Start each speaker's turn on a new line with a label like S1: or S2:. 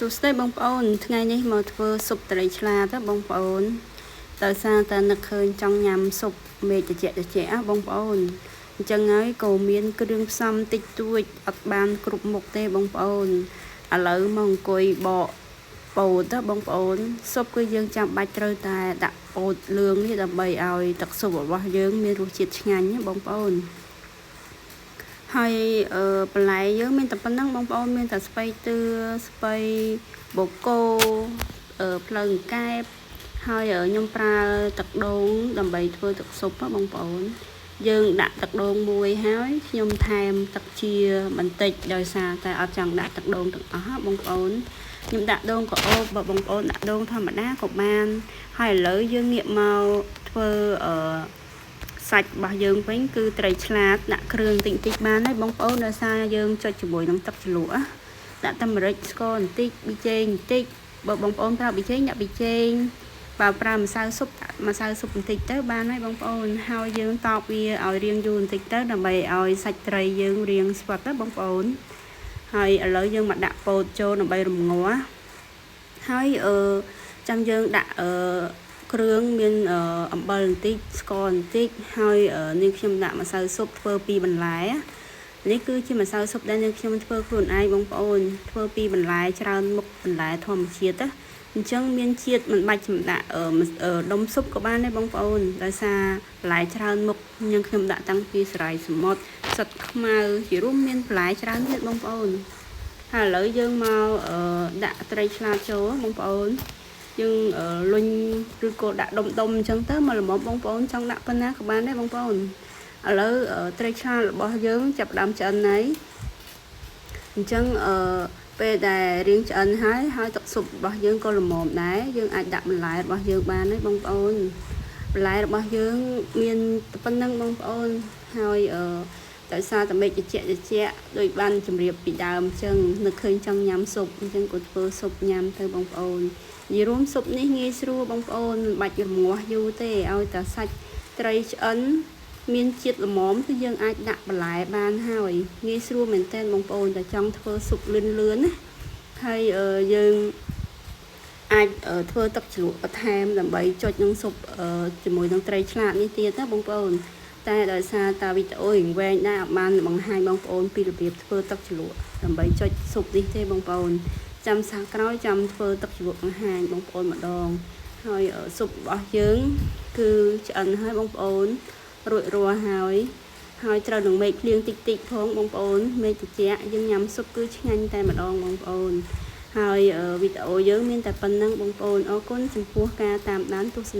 S1: សួស្តីបងប្អូនថ្ងៃនេះមកធ្វើស៊ុបត្រីឆ្លាតបងប្អូនដោយសារតែនឹកឃើញចង់ញ៉ាំស៊ុបមេឃត្រជាក់បងប្អូនអញ្ចឹងហើយក៏មានគ្រឿងផ្សំតិចតួចអត់បានគ្រប់មុខទេបងប្អូនឥឡូវមកអង្គុយបកពោតបងប្អូនស៊ុបគឺយើងចាំបាច់ត្រូវតែដាក់ពោតលឿងនេះដើម្បីឲ្យទឹកស៊ុបរបស់យើងមានរសជាតិឆ្ងាញ់បងប្អូនហើយបន្លែយើងមានតែប៉ុណ្ណឹងបងប្អូនមានតែស្ពៃតឿស្ពៃបូកគោភ្លើងកែបហើយខ្ញុំប្រើទឹកដូងដើម្បីធ្វើទឹកស៊ុបបងប្អូនយើងដាក់ទឹកដូងមួយហើយខ្ញុំថែមទឹកជាបន្តិចដោយសារតែអត់ចង់ដាក់ទឹកដូងទាំងអស់បងប្អូនខ្ញុំដាក់ដូងក្អូបបើបងប្អូនដាក់ដូងធម្មតាក៏បានហើយឥឡូវយើងងាកមកធ្វើសាច់របស់យើងវិញគឺត្រីឆ្លាតដាក់គ្រឿងតិចតិចបានហើយបងប្អូនដោយសារយើងចុចជាមួយនឹងទឹកជ្រលក់ដាក់តែម្រេចស្ករបន្តិចប៊ីចេងបន្តិចបើបងប្អូនប្រើប៊ីចេងដាក់ប៊ីចេងបើប្រើម្សៅស៊ុបបន្តិចទៅបានហើយបងប្អូនហើយយើងតបវាឲ្យរាងយូរបន្តិចទៅដើម្បីឲ្យសាច់ត្រីយើងរាងស្វិតទៅបងប្អូនហើយឥឡូវយើងមកដាក់ពោតចូលដើម្បីរំងាស់ហើយចាំយើងដាក់គ្រឿងមានអំបិលបន្តិចស្ករបន្តិចហើយនេះខ្ញុំដាក់ម្សៅស៊ុបធ្វើពីបន្លែនេះគឺជាម្សៅស៊ុបដែលខ្ញុំធ្វើខ្លួនឯងបងប្អូនធ្វើពីបន្លែច្រើនមុខបន្លែធម្មជាតិអញ្ចឹងមានជាតិមិនបាច់ចំដាក់ដុំស៊ុបក៏បានដែរបងប្អូនដោយសារបន្លែច្រើនមុខខ្ញុំដាក់តាំងពីសារាយសមុទ្រផ្សិតខ្មៅជារួមមានបន្លែច្រើនទៀតបងប្អូនហើយឥឡូវយើងមកដាក់ត្រីឆ្លាតចូលបងប្អូនយើងលុញឬក៏ដាក់ដុំអញ្ចឹងទៅមកល្មមបងប្អូនចង់ដាក់ប៉ុណ្ណាក៏បានដែរបងប្អូនឥឡូវត្រីឆ្លាតរបស់យើងចាប់ដើមឆ្អិនហើយអញ្ចឹងពេលដែលរៀងឆ្អិនហើយទឹកស៊ុបរបស់យើងក៏ល្មមដែរយើងអាចដាក់បន្លែរបស់យើងបានហើយបងប្អូនបន្លែរបស់យើងមានប៉ុណ្ណឹងបងប្អូនហើយដោយសារតែមេឃត្រជាក់ដូចបានជម្រាបពីដើមអញ្ចឹងនឹកឃើញចង់ញ៉ាំស៊ុបអញ្ចឹងក៏ធ្វើស៊ុបញ៉ាំទៅបងប្អូននិយាយរួមស៊ុបនេះងាយស្រួលបងប្អូនមិនបាច់រងាស់យូរទេឲ្យតែសាច់ត្រីឆ្អិនមានជាតិល្មមគឺយើងអាចដាក់បន្លែបានហើយងាយស្រួលមែនទែនបងប្អូនតែចង់ធ្វើស៊ុបលឿនណាហើយយើងអាចធ្វើទឹកជ្រលក់បន្ថែមដើម្បីចុចនឹងស៊ុបជាមួយនឹងត្រីឆ្លាតនេះទៀតណាបងប្អូនតែដោយសារតាវីដេអូរៀងវែងដែរអត់បានបង្ហាញបងប្អូនពីរបៀបធ្វើទឹកជ្រលក់ដើម្បីចុចស៊ុបនេះទេបងប្អូនចាំសាក្រោយចាំធ្វើទឹកជ្រលក់បង្ហាញបងប្អូនម្ដងហើយស៊ុបរបស់យើងគឺឆ្អិនហើយបងប្អូនរួចរាល់ហើយត្រូវនឹងមេឃភ្លៀងតិចផងបងប្អូនមេឃត្រជាក់យើងញ៉ាំស៊ុបគឺឆ្ងាញ់តែម្ដងបងប្អូនហើយវីដេអូយើងមានតែប៉ុណ្្នឹងបងប្អូនអរគុណចំពោះការតាមដានទស្សនា